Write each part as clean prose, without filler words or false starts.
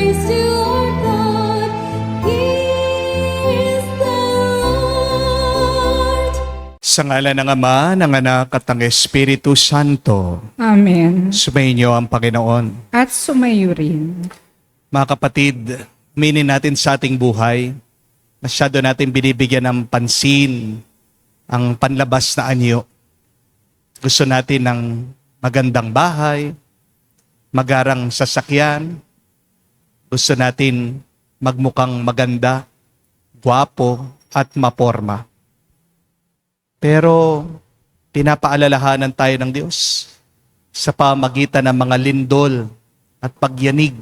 praise to our God. He is the Lord. Sa ngalan ng Ama, ng Anak at ng Espiritu Santo, Amen. sumainyo ang Panginoon. At sumayo rin. Mga kapatid, minin natin sa ating buhay, masyado natin binibigyan ng pansin ang panlabas na anyo. Gusto natin ng magandang bahay, magarang sasakyan. Gusto natin magmukhang maganda, gwapo at maporma. Pero pinapaalalahanan tayo ng Diyos sa pamagitan ng mga lindol at pagyanig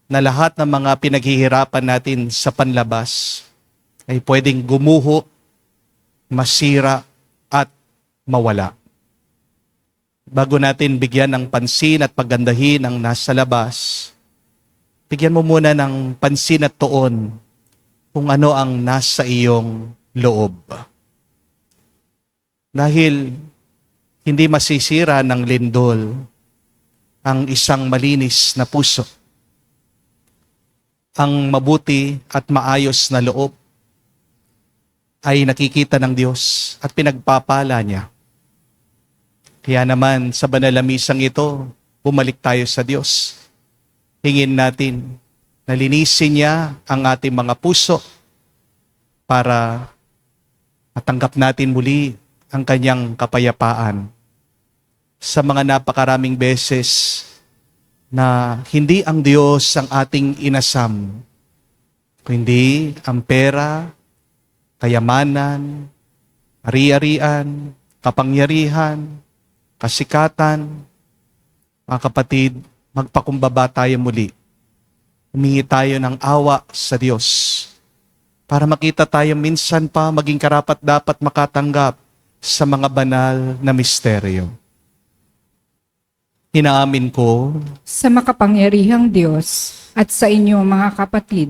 na lahat ng mga pinaghihirapan natin sa panlabas ay pwedeng gumuho, masira at mawala. Bago natin bigyan ng pansin at paggandahin ang nasa labas, bigyan mo muna ng pansin at tuon kung ano ang nasa iyong loob. Dahil hindi masisira ng lindol ang isang malinis na puso. Ang mabuti at maayos na loob ay nakikita ng Diyos at pinagpapala niya. Kaya naman sa banal na misang ito, bumalik tayo sa Diyos. Hingin natin na linisin niya ang ating mga puso para matanggap natin muli ang kanyang kapayapaan. Sa mga napakaraming beses na hindi ang Diyos ang ating inasam, kundi ang pera, kayamanan, ari-arian, kapangyarihan, kasikatan. Mga kapatid, magpakumbaba tayo muli. Humingi tayo ng awa sa Diyos para makita tayo minsan pa maging karapat-dapat makatanggap sa mga banal na misteryo. Inaamin ko Sa makapangyarihang Diyos at sa inyo mga kapatid,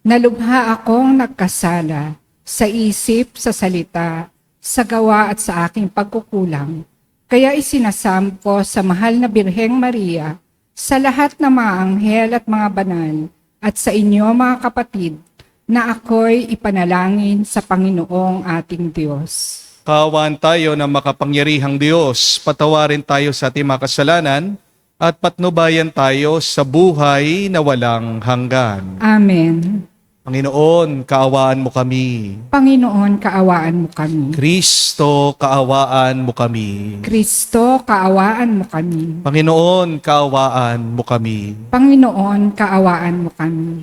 na lubha akong nagkasala sa isip, sa salita, sa gawa at sa aking pagkukulang. Kaya isinasam ko sa mahal na Birheng Maria, sa lahat ng mga anghel at mga banal, at sa inyo mga kapatid, na ako'y ipanalangin sa Panginoong ating Diyos. kaawaan tayo ng makapangyarihang Diyos, patawarin tayo sa ating mga kasalanan, at patnubayan tayo sa buhay na walang hanggan. Amen. Panginoon, kaawaan mo kami. Panginoon, kaawaan mo kami. Kristo, kaawaan mo kami. Kristo, kaawaan mo kami. Panginoon, kaawaan mo kami. Panginoon, kaawaan mo kami.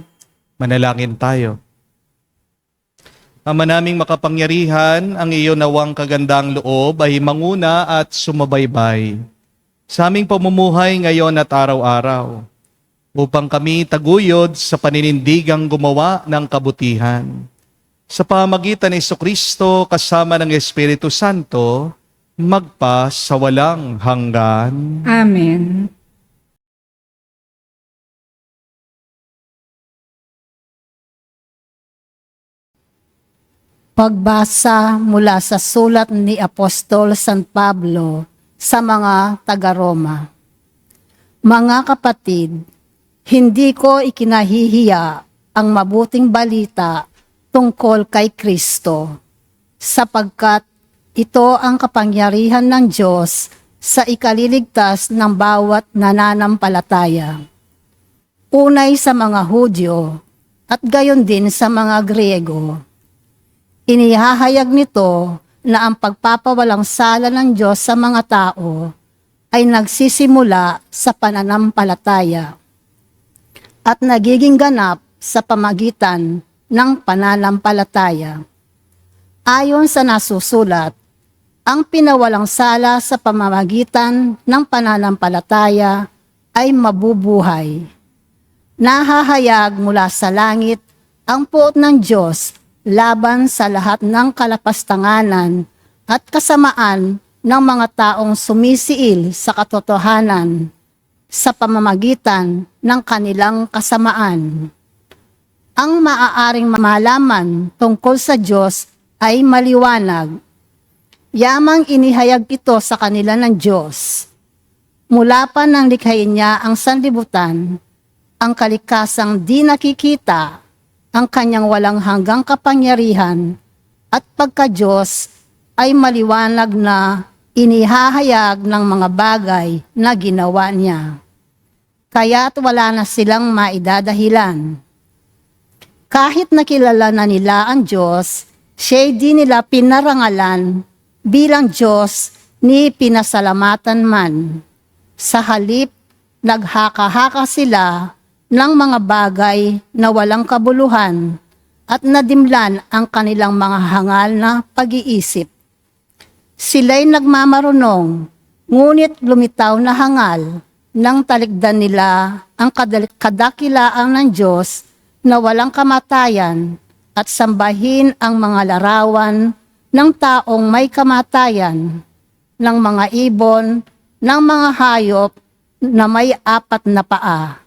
Manalangin tayo. Ama naming makapangyarihan, ang iyo nawang kagandang loob ay manguna at sumabaybay sa aming pamumuhay ngayon at araw-araw, upang kami taguyod sa paninindigang gumawa ng kabutihan. Sa pamagitan ni Jesucristo kasama ng Espiritu Santo, magpa sa walang hanggan. Amen. Pagbasa mula sa sulat ni Apostol San Pablo sa mga taga-Roma. Mga kapatid, hindi ko ikinahihiya ang mabuting balita tungkol kay Kristo, sapagkat ito ang kapangyarihan ng Diyos sa ikaliligtas ng bawat nananampalataya. Unay sa mga Hudyo at gayon din sa mga Griego. Inihahayag nito na ang pagpapawalang sala ng Diyos sa mga tao ay nagsisimula sa pananampalataya at nagiging ganap sa pamagitan ng pananampalataya. Ayon sa nasusulat, ang pinawalang sala sa pamamagitan ng pananampalataya ay mabubuhay. Nahahayag mula sa langit ang puot ng Diyos laban sa lahat ng kalapastanganan at kasamaan ng mga taong sumisiil sa katotohanan sa pamamagitan ng kanilang kasamaan. Ang maaaring malaman tungkol sa Diyos ay maliwanag. Yamang inihayag ito sa kanila ng Diyos. Mula pa nang likhain niya ang sanlibutan, ang kalikasang di nakikita, ang kanyang walang hanggang kapangyarihan, at pagka-Diyos ay maliwanag na inihahayag ng mga bagay na ginawa niya. Kaya't wala na silang maidadahilan. Kahit nakilala na nila ang Diyos, siya'y di nila pinarangalan bilang Diyos ni pinasalamatan man. Sa halip, naghaka-haka sila ng mga bagay na walang kabuluhan at nadimlan ang kanilang mga hangal na pag-iisip. Sila'y nagmamarunong, ngunit lumitaw na hangal nang talikdan nila ang kadakilaan ng Diyos na walang kamatayan at sambahin ang mga larawan ng taong may kamatayan, ng mga ibon, ng mga hayop na may 4 na paa,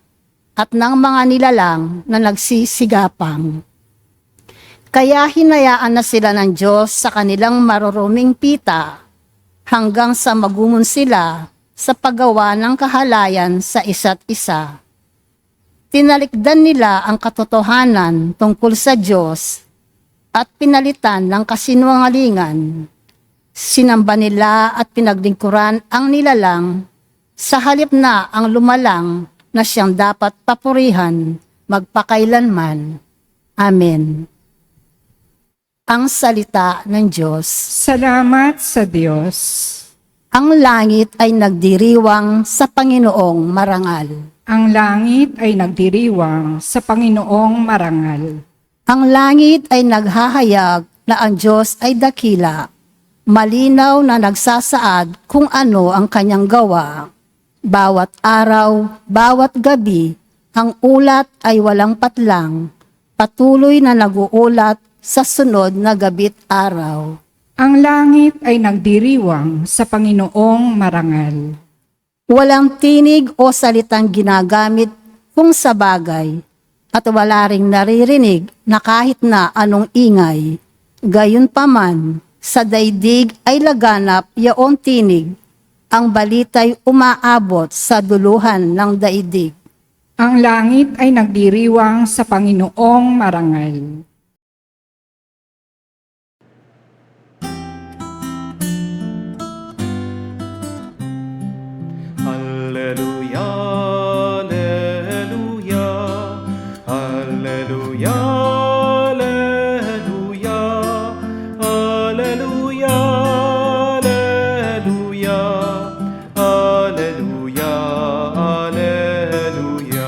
at ng mga nilalang na nagsisigapang. Kaya hinayaan na sila ng Diyos sa kanilang maruruming pita hanggang sa magumon sila sa paggawa ng kahalayan sa isa't isa. Tinalikdan nila ang katotohanan tungkol sa Diyos at pinalitan ng kasinungalingan. Sinamba nila at pinaglingkuran ang nilalang sa halip na ang lumalang na siyang dapat papurihan magpakailanman. Amen. Ang salita ng Diyos. Salamat sa Diyos. Ang langit ay nagdiriwang sa Panginoong marangal. Ang langit ay nagdiriwang sa Panginoong marangal. Ang langit ay naghahayag na ang Diyos ay dakila. Malinaw na nagsasaad kung ano ang kanyang gawa. Bawat araw, bawat gabi, ang ulat ay walang patlang. Patuloy na naguulat sa sunod na gabi't araw. Ang langit ay nagdiriwang sa Panginoong marangal. Walang tinig o salitang ginagamit kung sa bagay, at wala ring naririnig na kahit na anong ingay. Gayunpaman, sa daigdig ay laganap yaong tinig, ang balita'y umaabot sa duluhan ng daigdig. Ang langit ay nagdiriwang sa Panginoong marangal. Alleluia, alleluia, alleluia, alleluia, alleluia, alleluia, alleluia,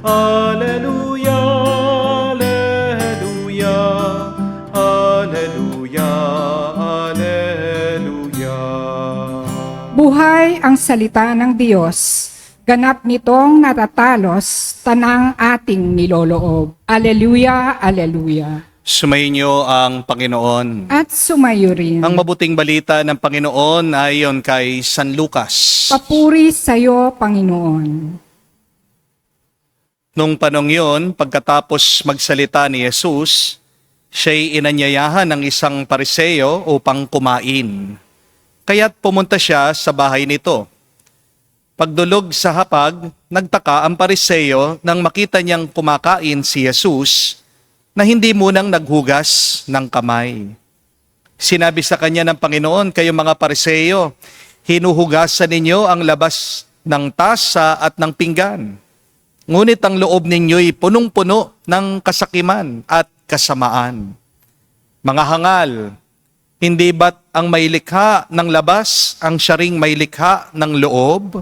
alleluia, alleluia, alleluia, alleluia. Buhay ang salita ng Diyos, ganap nitong natatalos tanang ating niloloob. Aleluya, aleluya. Sumainyo ang Panginoon. At sumayo rin. Ang mabuting balita ng Panginoon ayon kay San Lucas. Papuri sa iyo, Panginoon. Nung panong yun, pagkatapos magsalita ni Jesus, siya'y inanyayahan ng isang pariseo upang kumain. Kaya't pumunta siya sa bahay nito. Pagdulog sa hapag, nagtaka ang pariseo nang makita niyang kumakain si Jesus na hindi munang naghugas ng kamay. Sinabi sa kanya ng Panginoon, "Kayong mga pariseo, hinuhugasan ninyo ang labas ng tasa at ng pinggan. Ngunit ang loob ninyo'y punong-puno ng kasakiman at kasamaan. Mga hangal, hindi ba't ang may likha ng labas ang siya ring may likha ng loob?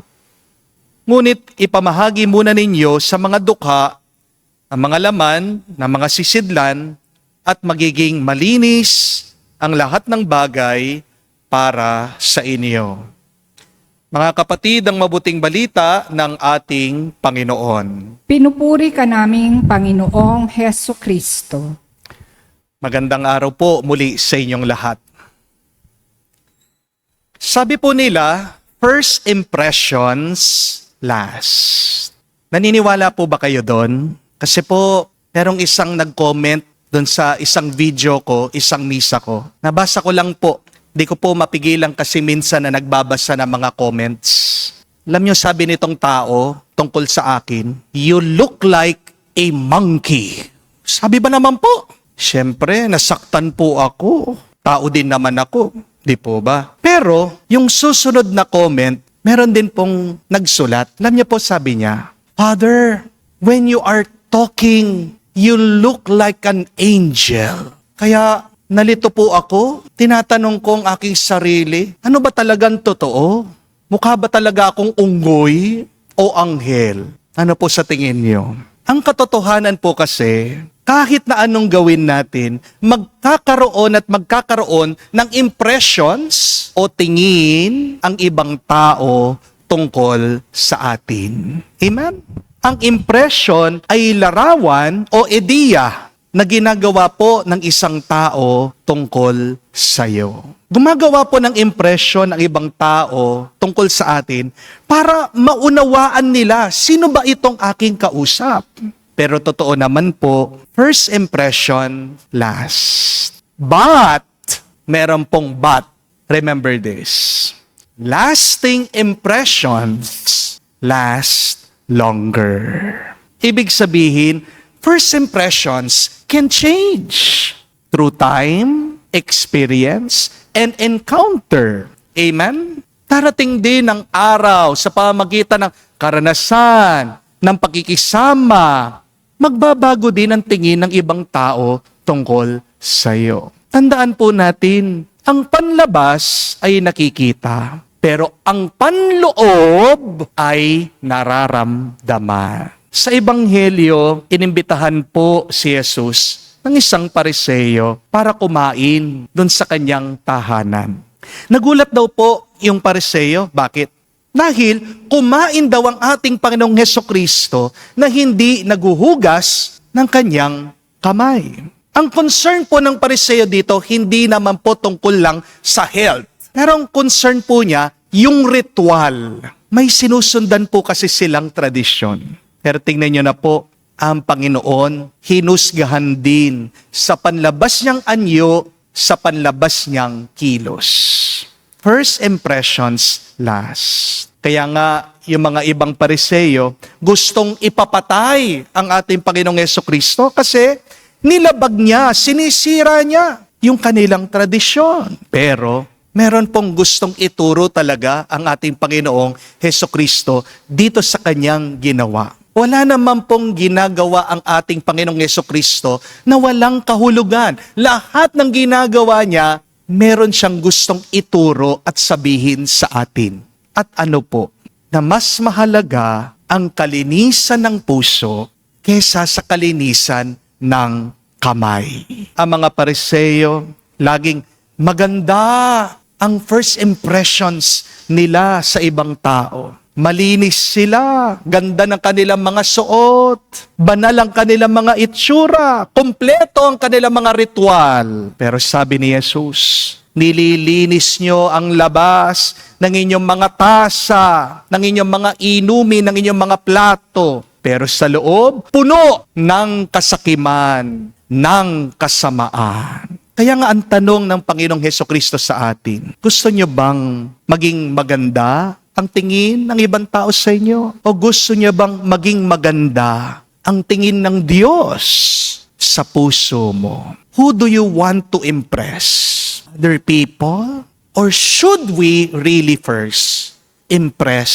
Ngunit ipamahagi muna ninyo sa mga dukha ang mga laman ng mga sisidlan at magiging malinis ang lahat ng bagay para sa inyo." Mga kapatid, ang mabuting balita ng ating Panginoon. Pinupuri ka naming Panginoong Heso Kristo. Magandang araw po muli sa inyong lahat. Sabi po nila, first impressions last. Naniniwala po ba kayo doon? Kasi po, merong isang nag-comment doon sa isang video ko, isang misa ko. Nabasa ko lang po. Di ko po mapigilan kasi minsan na nagbabasa ng mga comments. Alam niyo, sabi nitong tao tungkol sa akin, "You look like a monkey." Sabi ba naman po? Siyempre, nasaktan po ako. Tao din naman ako. Di po ba? Pero, yung susunod na comment, meron din pong nagsulat. Alam niyo po, sabi niya, "Father, when you are talking, you look like an angel." Kaya, nalito po ako. Tinatanong ko ang aking sarili, ano ba talagang totoo? Mukha ba talaga akong unggoy o anghel? Ano po sa tingin niyo? Ang katotohanan po kasi, kahit na anong gawin natin, magkakaroon ng impressions o tingin ang ibang tao tungkol sa atin. Amen? Ang impression ay larawan o ideya na ginagawa po ng isang tao tungkol sa iyo. Gumagawa po ng impression ng ibang tao tungkol sa atin para maunawaan nila sino ba itong aking kausap. Pero totoo naman po, first impression last. But, meron pong but. Remember this. Lasting impressions last longer. Ibig sabihin, first impressions can change through time, experience, and encounter. Amen? Darating din ang araw sa pamamagitan ng karanasan, ng pakikisama, magbabago din ang tingin ng ibang tao tungkol sa iyo. Tandaan po natin, ang panlabas ay nakikita, pero ang panloob ay nararamdaman. Sa Ebanghelyo, inimbitahan po si Jesus ng isang Pariseo para kumain doon sa kanyang tahanan. Nagulat daw po yung Pariseo. Bakit? Dahil kumain daw ang ating Panginoong Hesukristo na hindi naguhugas ng kanyang kamay. Ang concern po ng Pariseo dito, hindi naman po tungkol lang sa health. Pero ang concern po niya, yung ritual. May sinusundan po kasi silang tradisyon. Pero tingnan nyo na po, ang Panginoon, hinusgahan din sa panlabas niyang anyo, sa panlabas niyang kilos. First impressions last. Kaya nga, yung mga ibang Pariseo, gustong ipapatay ang ating Panginoong Hesukristo kasi nilabag niya, sinisira niya yung kanilang tradisyon. Pero, meron pong gustong ituro talaga ang ating Panginoong Hesukristo dito sa kanyang ginawa. Wala naman pong ginagawa ang ating Panginoong Hesukristo na walang kahulugan. Lahat ng ginagawa niya, meron siyang gustong ituro at sabihin sa atin. At ano po? Na mas mahalaga ang kalinisan ng puso kaysa sa kalinisan ng kamay. Ang mga Pariseo, laging maganda ang first impressions nila sa ibang tao. Malinis sila, ganda ng kanilang mga suot, banal ang kanilang mga itsura, kompleto ang kanilang mga ritual. Pero sabi ni Jesus, nililinis nyo ang labas ng inyong mga tasa, ng inyong mga inumin, ng inyong mga plato. Pero sa loob, puno ng kasakiman, ng kasamaan. Kaya nga ang tanong ng Panginoong Hesukristo sa atin, gusto nyo bang maging maganda ang tingin ng ibang tao sa inyo? O gusto niyo bang maging maganda ang tingin ng Diyos sa puso mo? Who do you want to impress? Other people? Or should we really first impress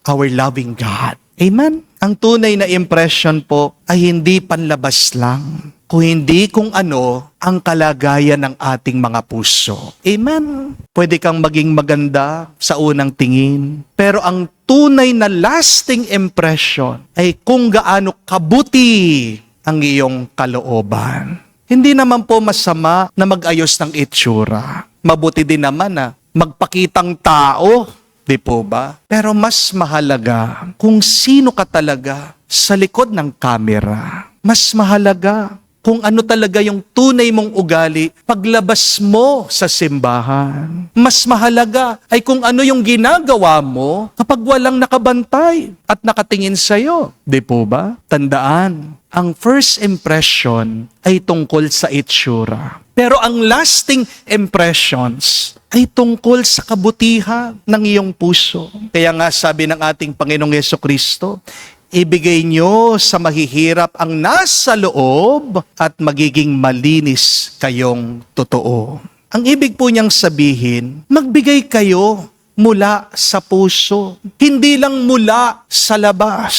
our loving God? Amen? Ang tunay na impression po ay hindi panlabas lang, kung hindi kung ano ang kalagayan ng ating mga puso. Amen? Pwede kang maging maganda sa unang tingin, pero ang tunay na lasting impression ay kung gaano kabuti ang iyong kalooban. Hindi naman po masama na mag-ayos ng itsura. Mabuti din naman na magpakitang tao, di po ba? Pero mas mahalaga kung sino ka talaga sa likod ng kamera. Mas mahalaga kung ano talaga yung tunay mong ugali paglabas mo sa simbahan. Mas mahalaga ay kung ano yung ginagawa mo kapag walang nakabantay at nakatingin sa'yo. Di po ba? Tandaan, ang first impression ay tungkol sa itsura. Pero ang lasting impressions ay tungkol sa kabutihan ng iyong puso. Kaya nga sabi ng ating Panginoong Jesucristo, ibigay nyo sa mahihirap ang nasa loob at magiging malinis kayong totoo. Ang ibig po niyang sabihin, magbigay kayo mula sa puso, hindi lang mula sa labas.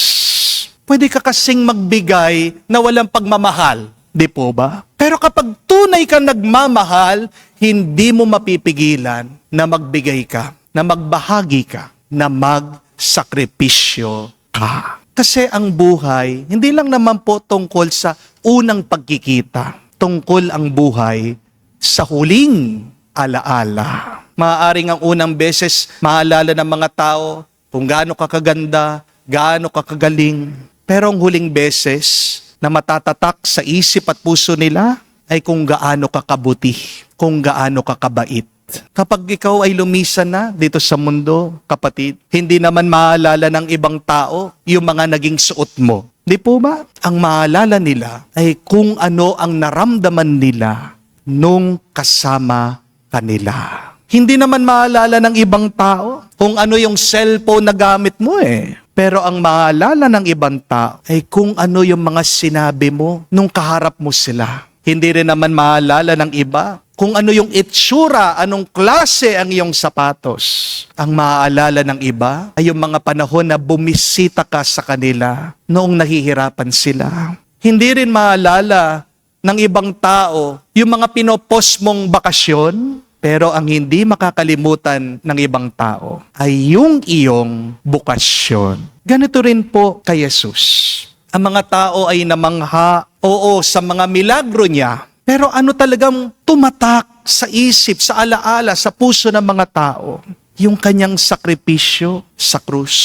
Pwede ka kasing magbigay na walang pagmamahal, di po ba? Pero kapag tunay kang nagmamahal, hindi mo mapipigilan na magbigay ka, na magbahagi ka, na magsakripisyo ka. Kasi ang buhay, hindi lang naman po tungkol sa unang pagkikita. Tungkol ang buhay sa huling alaala. Maaaring ang unang beses maalala ng mga tao kung gaano ka kaganda, gaano ka kagaling. Pero ang huling beses na matatatak sa isip at puso nila ay kung gaano ka kabuti, kung gaano ka kabait. Kapag ikaw ay lumisan na dito sa mundo, kapatid, hindi naman maalala ng ibang tao yung mga naging suot mo. Di po ba? Ang maalala nila ay kung ano ang naramdaman nila nung kasama kanila. Hindi naman maalala ng ibang tao kung ano yung cellphone na gamit mo eh. Pero ang maalala ng ibang tao ay kung ano yung mga sinabi mo nung kaharap mo sila. Hindi rin naman maalala ng iba kung ano yung itsura, anong klase ang iyong sapatos. Ang maaalala ng iba ay yung mga panahon na bumisita ka sa kanila noong nahihirapan sila. Hindi rin maalala ng ibang tao yung mga pinopost mong bakasyon, pero ang hindi makakalimutan ng ibang tao ay yung iyong bukasyon. Ganito rin po kay Jesus. Ang mga tao ay namangha, oo, sa mga milagro niya. Pero ano talagang tumatak sa isip, sa alaala, sa puso ng mga tao? Yung kanyang sakripisyo sa krus.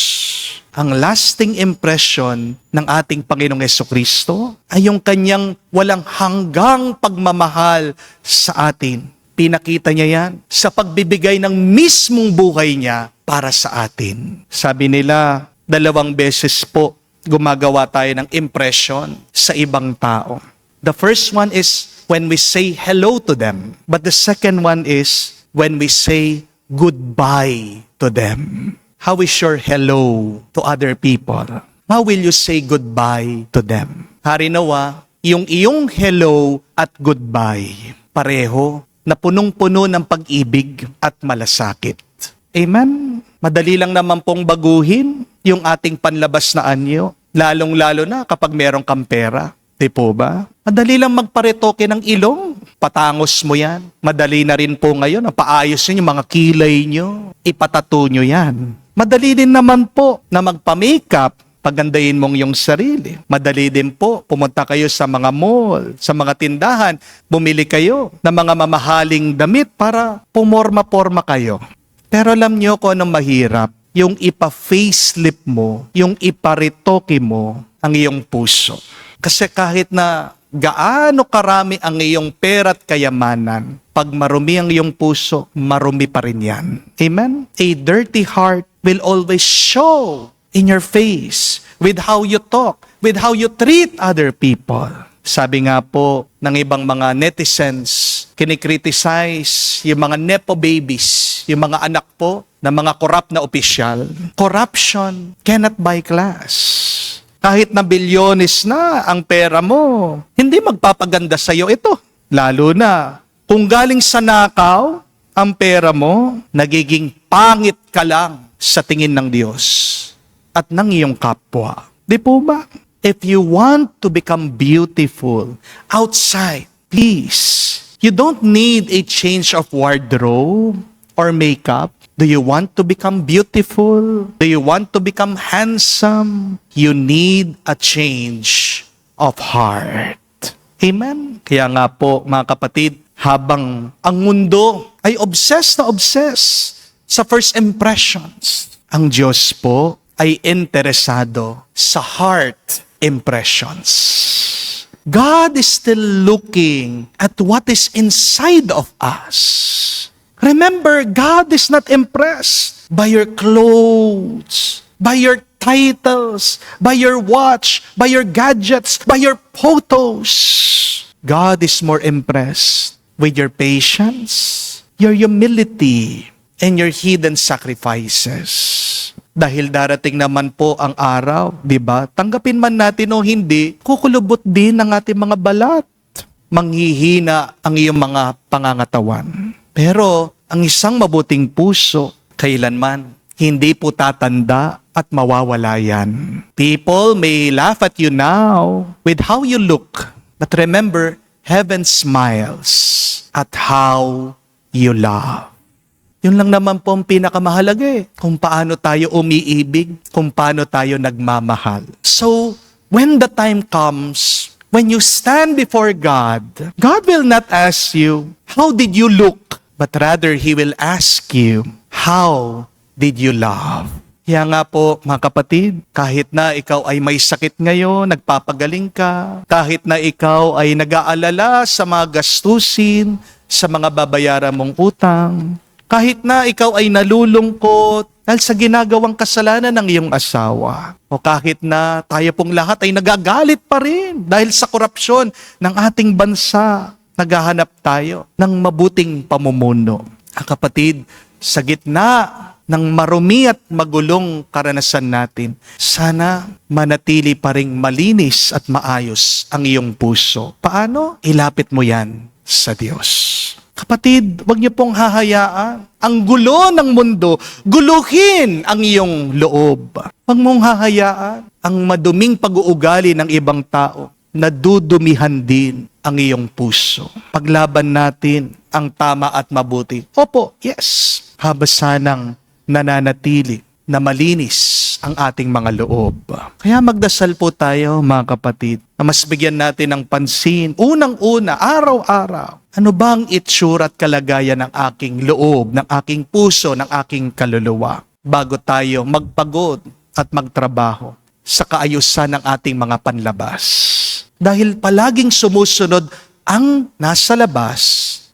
Ang lasting impression ng ating Panginoong Jesucristo ay yung kanyang walang hanggang pagmamahal sa atin. Pinakita niya yan sa pagbibigay ng mismong buhay niya para sa atin. Sabi nila, 2 beses po gumagawa tayo ng impression sa ibang tao. The first one is when we say hello to them. But the second one is when we say goodbye to them. How is your hello to other people? How will you say goodbye to them? Hari nawa, yung iyong hello at goodbye, pareho na punong-puno ng pag-ibig at malasakit. Amen? Madali lang naman pong baguhin yung ating panlabas na anyo, lalong-lalo na kapag meron kang pera. Di po ba? Madali lang magparetoke ng ilong. Patangos mo yan. Madali na rin po ngayon. Paayos nyo yung mga kilay nyo. Ipatato nyo yan. Madali din naman po na magpa-makeup. Pagandahin mong yung sarili. Madali din po pumunta kayo sa mga mall, sa mga tindahan. Bumili kayo ng mga mamahaling damit para pumorma-porma kayo. Pero alam nyo kung anong mahirap? Yung ipa-facelift mo, yung iparetoke mo ang iyong puso. Kasi kahit na gaano karami ang iyong pera at kayamanan, pag marumi ang iyong puso, marumi pa rin yan. Amen? A dirty heart will always show in your face with how you talk, with how you treat other people. Sabi nga po ng ibang mga netizens, kinikriticize yung mga nepo babies, yung mga anak po ng mga corrupt na opisyal. Corruption cannot buy class. Kahit na bilyones na ang pera mo, hindi magpapaganda sa'yo ito. Lalo na kung galing sa nakaw ang pera mo, nagiging pangit ka lang sa tingin ng Diyos at ng iyong kapwa. Di po ba? If you want to become beautiful outside, please, you don't need a change of wardrobe or makeup. Do you want to become beautiful? Do you want to become handsome? You need a change of heart. Amen? Kaya nga po, mga kapatid, habang ang mundo ay obsessed sa first impressions, ang Diyos po ay interesado sa heart impressions. God is still looking at what is inside of us. Remember, God is not impressed by your clothes, by your titles, by your watch, by your gadgets, by your photos. God is more impressed with your patience, your humility, and your hidden sacrifices. Dahil darating naman po ang araw, di ba? Tanggapin man natin o hindi, kukulubot din ang ating mga balat. Manghihina ang iyong mga pangangatawan. Pero ang isang mabuting puso, kailanman, hindi po tatanda at mawawala yan. People may laugh at you now with how you look. But remember, heaven smiles at how you love. Yun lang naman po ang pinakamahalaga kung paano tayo umiibig, kung paano tayo nagmamahal. So, when the time comes, when you stand before God, God will not ask you, how did you look? But rather, He will ask you, how did you love? Kaya nga po, mga kapatid, kahit na ikaw ay may sakit ngayon, nagpapagaling ka, kahit na ikaw ay nag-aalala sa mga gastusin, sa mga babayaran mong utang, kahit na ikaw ay nalulungkot dahil sa ginagawang kasalanan ng iyong asawa, o kahit na tayo pong lahat ay nagagalit pa rin dahil sa korupsyon ng ating bansa, naghahanap tayo ng mabuting pamumuno. Kapatid, sa gitna ng marumi at magulong karanasan natin, sana manatili pa ring malinis at maayos ang iyong puso. Paano? Ilapit mo yan sa Diyos. Kapatid, huwag niyo pong hahayaan ang gulo ng mundo, guluhin ang iyong loob. Huwag mong hahayaan ang maduming pag-uugali ng ibang tao na dudumihan din ang iyong puso. Paglaban natin ang tama at mabuti. Opo, yes. Haba sanang nananatili na malinis ang ating mga loob. Kaya magdasal po tayo, mga kapatid, na mas bigyan natin ng pansin, unang-una, araw-araw. Ano ba ang itsura at kalagayan ng aking loob, ng aking puso, ng aking kaluluwa, bago tayo magpagod at magtrabaho sa kaayusan ng ating mga panlabas. Dahil palaging sumusunod ang nasa labas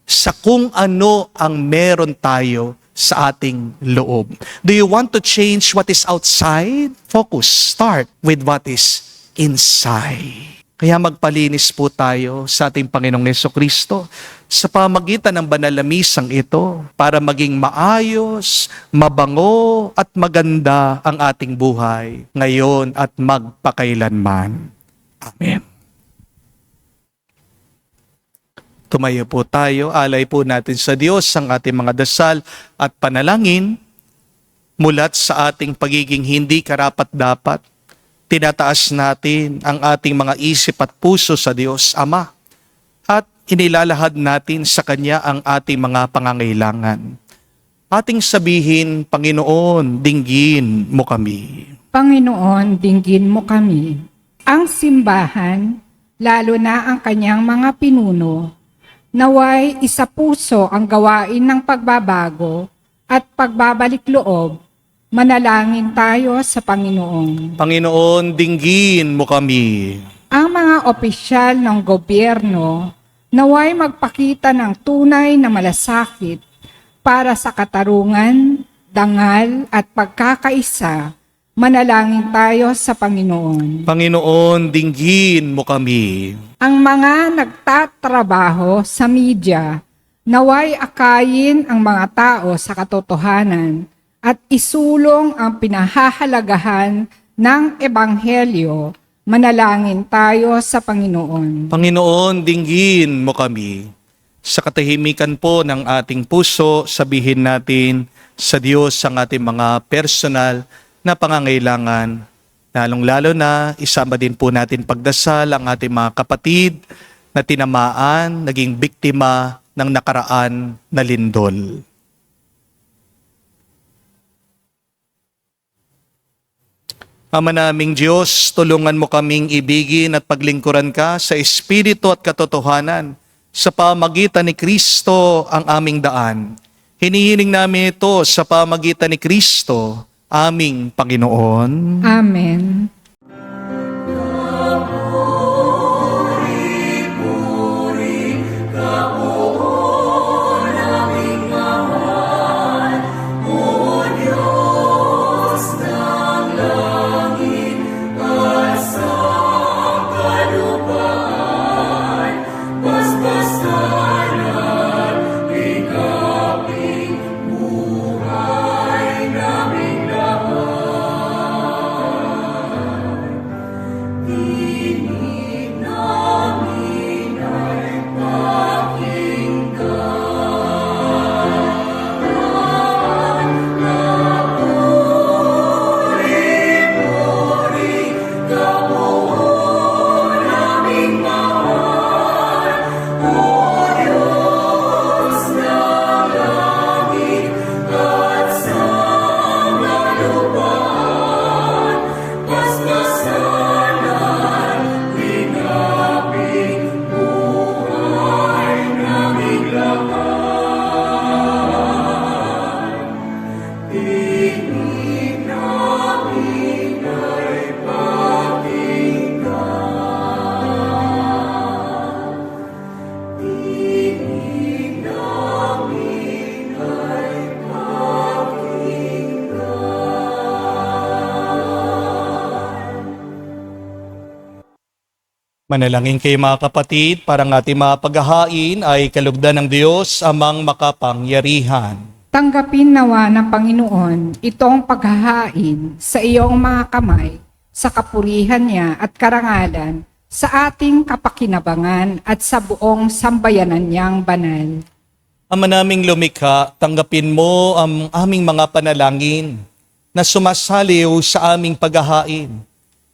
sa kung ano ang meron tayo sa ating loob. Do you want to change what is outside? Focus. Start with what is inside. Kaya magpalinis po tayo sa ating Panginoong Jesucristo sa pamagitan ng banal na misang ito para maging maayos, mabango at maganda ang ating buhay ngayon at magpakailanman. Amen. Tumayo po tayo, alay po natin sa Diyos ang ating mga dasal at panalangin mulat sa ating pagiging hindi karapat-dapat. Tinataas natin ang ating mga isip at puso sa Diyos Ama at inilalahad natin sa Kanya ang ating mga pangangailangan. Ating sabihin, Panginoon, dinggin mo kami. Panginoon, dinggin mo kami. Ang simbahan, lalo na ang kanyang mga pinuno, naway isa puso ang gawain ng pagbabago at pagbabalik loob. Manalangin tayo sa Panginoon. Panginoon, dinggin mo kami. Ang mga opisyal ng gobyerno naway magpakita ng tunay na malasakit para sa katarungan, dangal at pagkakaisa. Manalangin tayo sa Panginoon. Panginoon, dinggin mo kami. Ang mga nagtatrabaho sa media naway akayin ang mga tao sa katotohanan at isulong ang pinahahalagahan ng Ebanghelyo. Manalangin tayo sa Panginoon. Panginoon, dinggin mo kami. Sa katahimikan po ng ating puso, sabihin natin sa Diyos ang ating mga personal na pangangailangan. Lalong-lalo na, isama din po natin pagdasal ang ating mga kapatid na tinamaan, naging biktima ng nakaraan na lindol. Ama naming Diyos, tulungan mo kaming ibigin at paglingkuran ka sa espiritu at katotohanan sa pamagitan ni Kristo ang aming daan. Hinihiling namin ito sa pamagitan ni Kristo, aming Panginoon. Amen. Manalangin kayo mga kapatid, para ang ating mga paghahain ay kalugdan ng Diyos amang makapangyarihan. Tanggapin nawa ng Panginoon itong paghahain sa iyong mga kamay, sa kapurihan niya at karangalan, sa ating kapakinabangan at sa buong sambayanan niyang banal. Ama naming lumikha, tanggapin mo ang aming mga panalangin na sumasaliw sa aming paghahain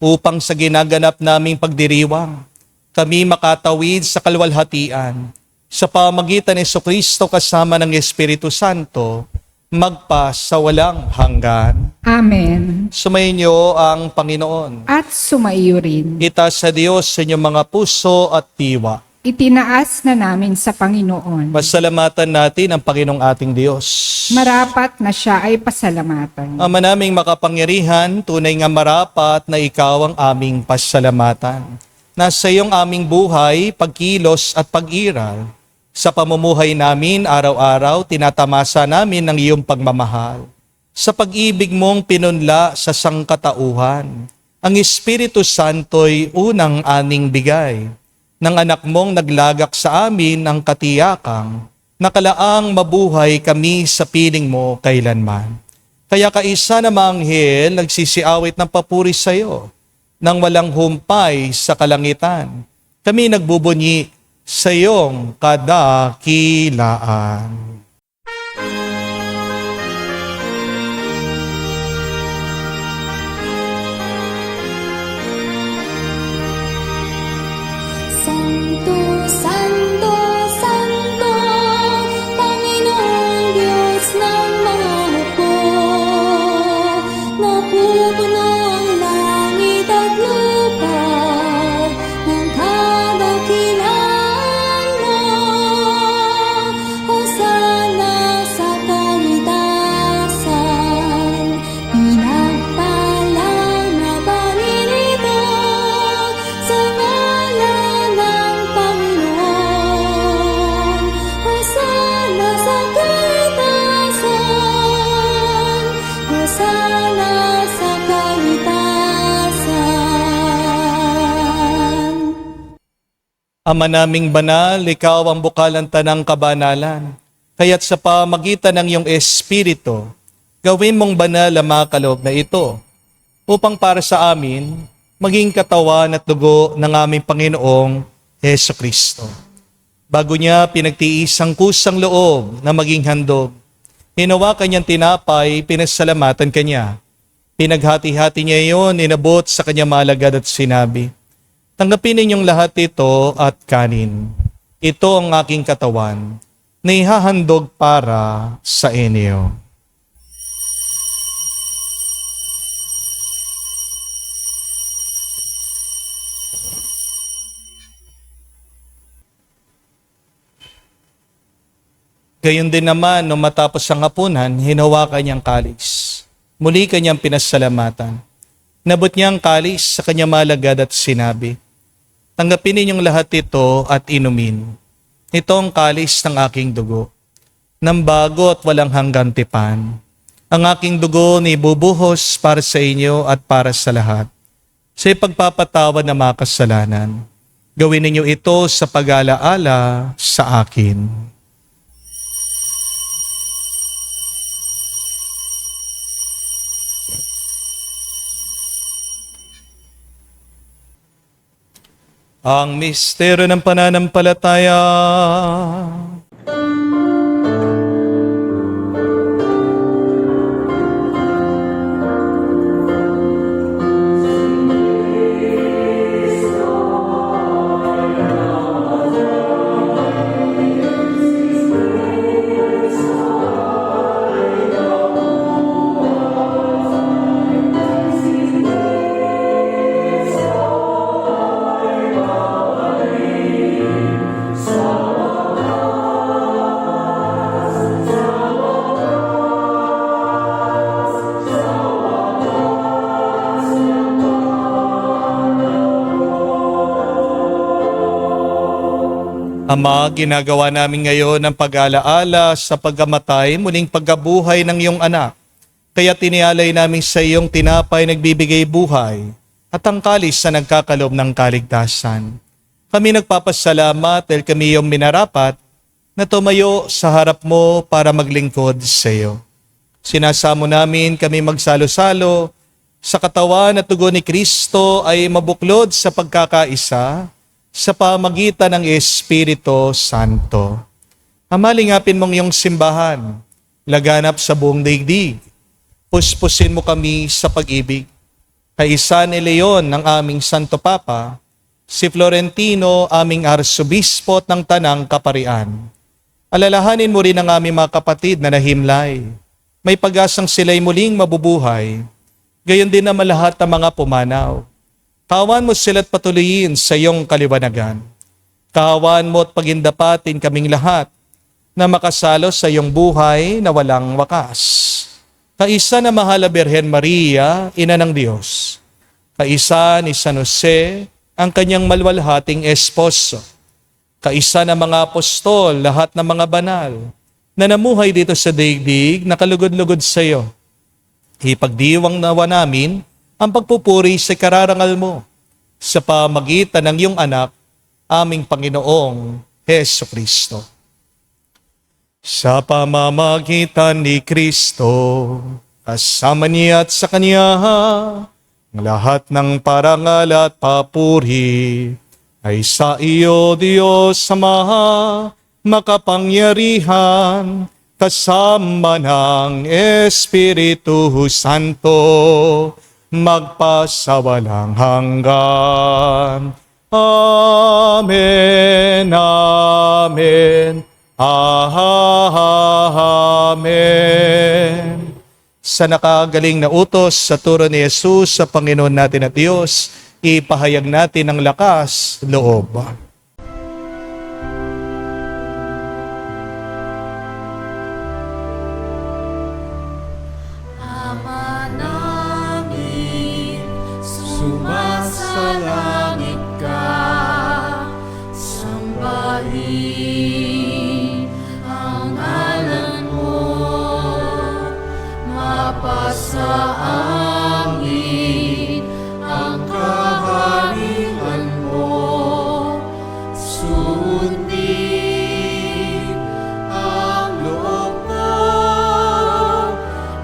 upang sa ginaganap naming pagdiriwang, kami makatawid sa kalwalhatian sa pamagitan ni Jesucristo kasama ng Espiritu Santo, magpa sa walang hanggan. Amen. Sumainyo ang Panginoon. At sumaiyo rin. Itaas sa Diyos sa inyong mga puso at diwa. Itinaas na namin sa Panginoon. Pasalamatan natin ang Panginoong ating Diyos. Marapat na siya ay pasalamatan. Ama naming makapangyarihan, tunay nga marapat na ikaw ang aming pasalamatan. Nasa iyong aming buhay, pagkilos at pag-iral. Sa pamumuhay namin, araw-araw, tinatamasa namin ng iyong pagmamahal. Sa pag-ibig mong pinunla sa sangkatauhan, ang Espiritu Santo'y unang aning bigay. Ng anak mong naglagak sa amin ang katiyakang, nakalaang mabuhay kami sa piling mo kailanman. Kaya kaisa na manghel nagsisiawit ng papuri sa iyo, nang walang humpay sa kalangitan. Kami nagbubunyi sa iyong kadakilaan. Santo, Santo, Santo, Panginoong Diyos ng mga hukbo. Napupuno ang langit at lupa ng kadakilaan mo. Hosana sa kaitasan, pinagpalang na Panginoon sa ngalan ng Panginoon. Hosana sa kaitasan, Hosana sa kaitasan. Ama naming banal, ikaw ang bukalan tanang kabanalan. Kaya't sa pamagitan ng iyong Espiritu, gawin mong banal ang mga kaloob na ito, upang para sa amin, maging katawan at dugo ng aming Panginoong Hesukristo. Bago niya pinagtiis ang kusang loob na maging handog, hinawakan niyang tinapay, pinasalamatan kanya. Pinaghati-hati niya iyon, inabot sa kanya malagad at sinabi, tanggapin ninyong lahat ito at kanin. Ito ang aking katawan na ihahandog para sa inyo. Gayon din naman, nung matapos ang hapunan, hinawakan niyang kalis. Muli kanyang pinasalamatan. Nabot niya ang kalis sa kanyang malagad at sinabi, tanggapin ninyong lahat ito at inumin. Ito ang kalis ng aking dugo, ng bago at walang hanggang tipan. Ang aking dugo na ibubuhos para sa inyo at para sa lahat, sa ipagpapatawad ng mga kasalanan. Gawin ninyo ito sa pag-alaala sa akin. Ang misteryo ng pananampalataya. Ama, ginagawa namin ngayon ang pag-alaala sa pagkamatay, muling pagkabuhay ng iyong anak. Kaya tinialay namin sa iyong tinapay nagbibigay buhay at ang kalis na nagkakalob ng kaligtasan. Kami nagpapasalamat dahil kami iyong minarapat na tumayo sa harap mo para maglingkod sa iyo. Sinasamo namin kami magsalo-salo sa katawan at dugo ni Kristo ay mabuklod sa pagkakaisa sa pamagitan ng Espiritu Santo. Amalingapin mong iyong simbahan, laganap sa buong daigdig. Puspusin mo kami sa pag-ibig. Kaisa ni Leon ng aming Santo Papa, si Florentino aming Arsobispo ng Tanang Kaparian. Alalahanin mo rin ang aming mga kapatid na nahimlay. May pag-asang sila'y muling mabubuhay. Gayon din naman lahat ng mga pumanaw. Kawan mo sila't patuloyin sa iyong kaliwanagan. Kawan mo at pagindapatin kaming lahat na makasalo sa iyong buhay na walang wakas. Kaisa na mahal na Birhen Maria, Ina ng Diyos. Kaisa ni San Jose, ang kanyang malwalhating esposo. Kaisa na mga apostol, lahat ng mga banal, na namuhay dito sa daigdig, nakalugod-lugod sa iyo. Ipagdiwang nawa namin ang pagpupuri sa kararangal mo sa pamagitan ng iyong anak, aming Panginoong Heso Kristo. Sa pamamagitan ni Kristo, kasama niya at sa Kanya, ang lahat ng parangal at papuri ay sa iyo, Diyos Ama, makapangyarihan, kasama ng Espiritu Santo, magpasawalang hanggan. Amen, amen, amen. Sa nakagaling na utos sa turo ni Jesus sa Panginoon natin at Diyos, ipahayag natin ang lakas loob. Ama namin, sumasalangit ka, sambahin ang ngalan mo, mapasa amin ang kaharian mo, sundin ang loob mo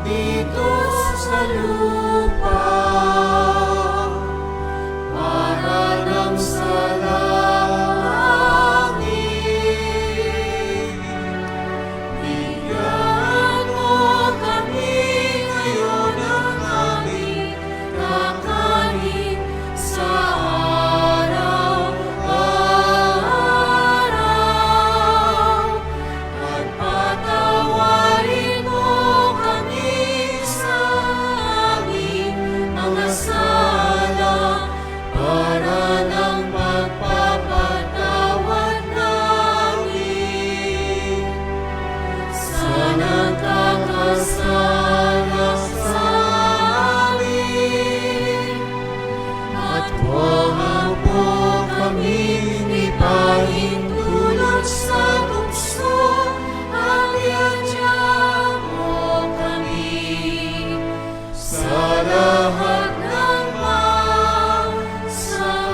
dito sa lupa para nang sa langit. Bigyan mo kami ngayon ng aming kakanin sa araw-araw at patawarin mo kami sa aming mga sala para ng pagpapatawad namin sa nagkakasala sa amin. At huwag mo kaming ipahintulot sa tukso, at iadya mo kami sa lahat ng masama.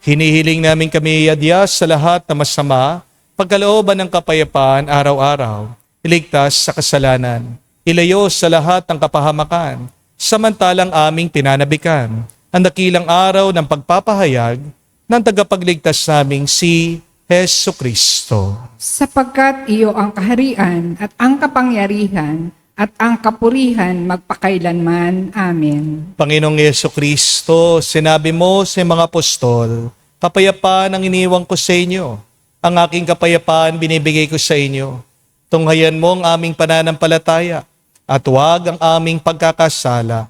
Hinihiling namin kami iadya sa lahat na masama, pagkalooban ng kapayapaan araw-araw, iligtas sa kasalanan, ilayo sa lahat ng kapahamakan, samantalang aming pinanabikan ang dakilang araw ng pagpapahayag ng tagapagligtas naming si Heso Kristo. Sapagkat iyo ang kaharian at ang kapangyarihan at ang kapurihan magpakailanman. Amen. Panginoong Heso Kristo, sinabi mo sa mga apostol, kapayapaan ang iniwang ko sa inyo. Ang aking kapayapaan binibigay ko sa inyo. Tunghayan mo ang aming pananampalataya at huwag ang aming pagkakasala.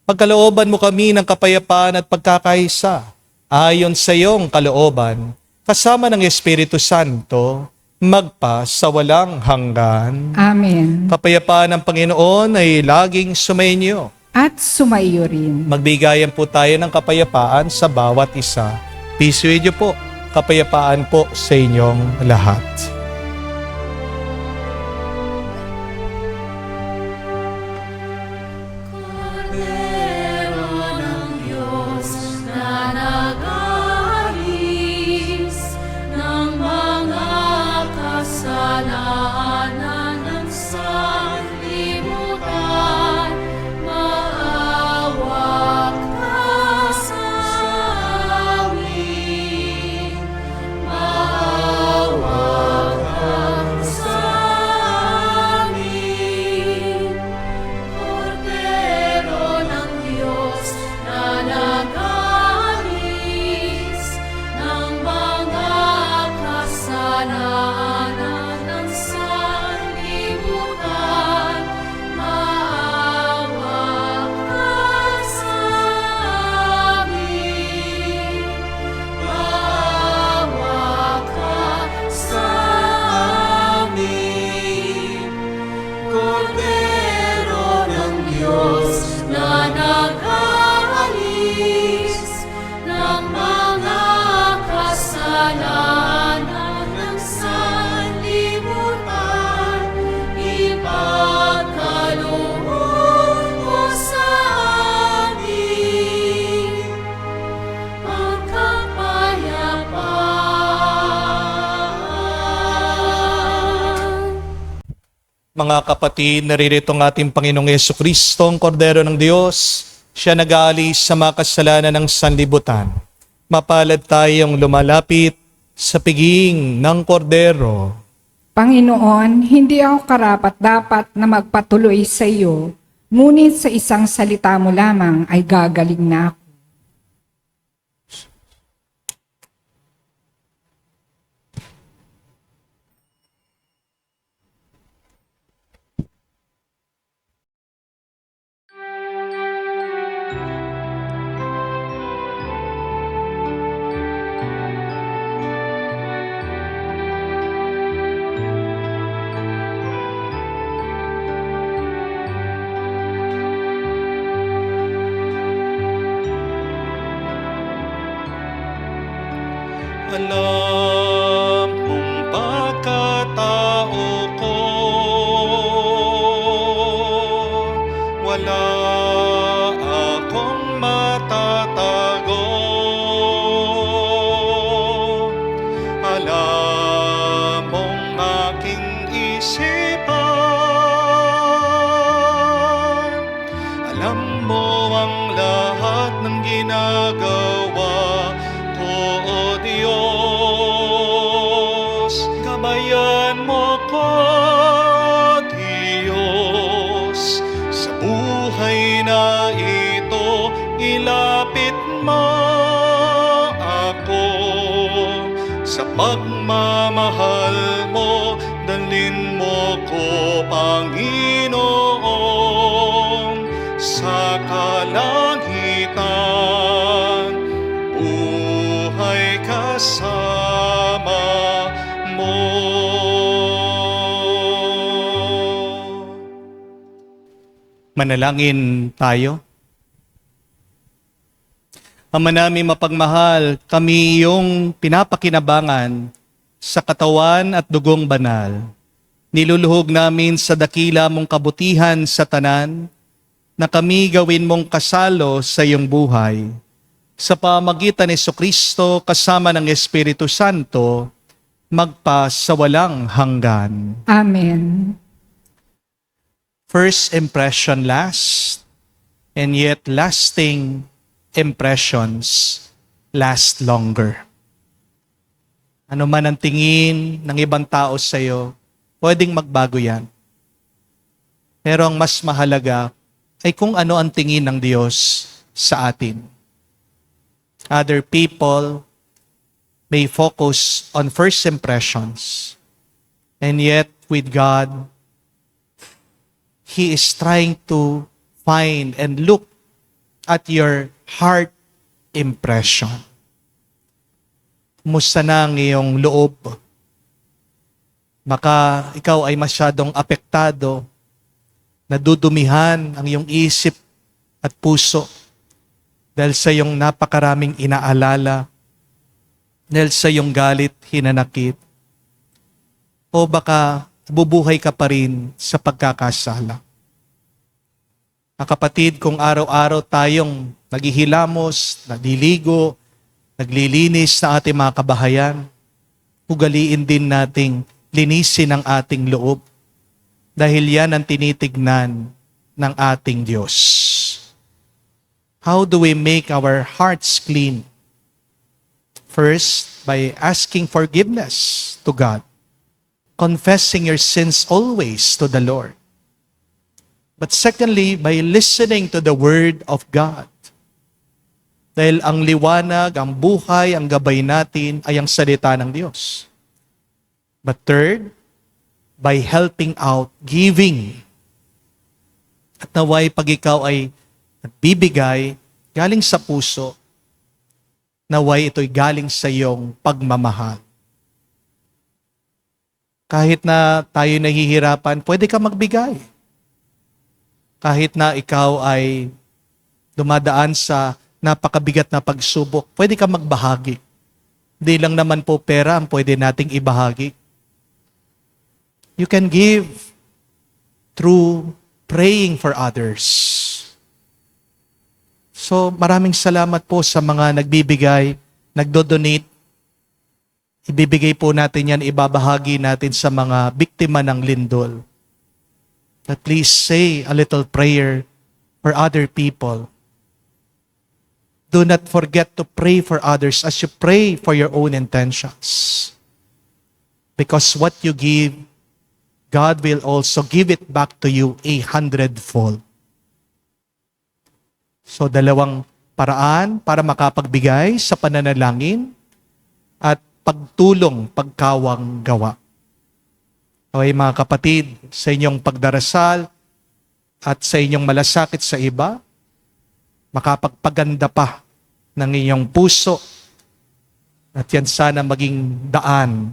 Pagkalooban mo kami ng kapayapaan at pagkakaisa ayon sa iyong kalooban, kasama ng Espiritu Santo, magpa sa walang hanggan. Amen. Kapayapaan ng Panginoon ay laging sumainyo. At sumaiyo rin. Magbigayan po tayo ng kapayapaan sa bawat isa. Peace with you po. Kapayapaan po sa inyong lahat. Kordero ng Diyos na nag Mga kapatid, naririto ang ating Panginoong Yesukristo, ang Kordero ng Diyos. Siya nag-aalis sa mga kasalanan ng sanlibutan. Mapalad tayong lumalapit sa piging ng Kordero. Panginoon, hindi ako karapat-dapat na magpatuloy sa iyo, ngunit sa isang salita mo lamang ay gagaling na ako. Alam mong pagkatao ko, wala akong matatago. Alam mong aking isipan, alam mo ang lahat ng ginagawa ko, O Diyos. Gabayan mo ko, Diyos, sa buhay na ito. Ilapit mo ako sa pagmamahal mo. Dalhin mo ko, Panginoon, sa kalangitan. Buhay kasama mo. Manalangin tayo. Ama namin mapagmahal, kami iyong pinapakinabangan sa katawan at dugong banal. Niluluhog namin sa dakila mong kabutihan sa tanan, na kami gawin mong kasalo sa iyong buhay. Sa pamagitan ni Jesucristo kasama ng Espiritu Santo, magpa sa walang hanggan. Amen. First impression last, and yet lasting impressions last longer. Ano man ang tingin ng ibang tao sa iyo, pwedeng magbago yan. Pero ang mas mahalaga ay kung ano ang tingin ng Diyos sa atin. Other people may focus on first impressions, and yet with God, He is trying to find and look at your heart impression. Kumusta na ang iyong loob? Baka ikaw ay masyadong apektado, nadudumihan ang iyong isip at puso dahil sa iyong napakaraming inaalala, dahil sa iyong galit, hinanakit. O baka bubuhay ka pa rin sa pagkakasala. Mga kapatid, kung araw-araw tayong naghihilamos, nagliligo, naglilinis ng ating mga kabahayan, ugaliin din nating linisin ang ating loob dahil yan ang tinitignan ng ating Diyos. How do we make our hearts clean? First, by asking forgiveness to God, confessing your sins always to the Lord. But secondly, by listening to the Word of God. Dahil ang liwanag, ang buhay, ang gabay natin ay ang salita ng Diyos. But third, by helping out, giving. At naway pag ikaw ay nagbibigay, galing sa puso, naway ito'y galing sa iyong pagmamahal. Kahit na tayo nahihirapan, pwede ka magbigay. Kahit na ikaw ay dumadaan sa napakabigat na pagsubok, pwede ka magbahagi. Hindi lang naman po pera ang pwede nating ibahagi. You can give through praying for others. So maraming salamat po sa mga nagbibigay, nagdodonate. Ibibigay po natin yan, ibabahagi natin sa mga biktima ng lindol. But please say a little prayer for other people. Do not forget to pray for others as you pray for your own intentions. Because what you give, God will also give it back to you 100-fold. So, dalawang paraan para makapagbigay sa pananalangin at pagtulong, pagkawang gawa. Okay, mga kapatid, sa inyong pagdarasal at sa inyong malasakit sa iba, makapagpaganda pa ng inyong puso at yan sana maging daan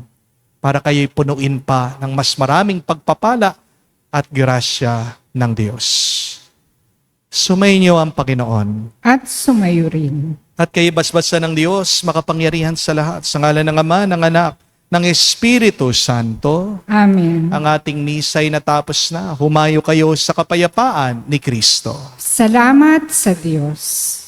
para kayo'y punuin pa ng mas maraming pagpapala at grasya ng Diyos. Sumainyo ang Panginoon. At sumayo rin. At kayo basbasan ng Diyos, makapangyarihan sa lahat. Sa ngalan ng Ama, ng Anak, ng Espiritu Santo, Amen. ang ating misa'y natapos na. Humayo kayo sa kapayapaan ni Kristo. Salamat sa Diyos.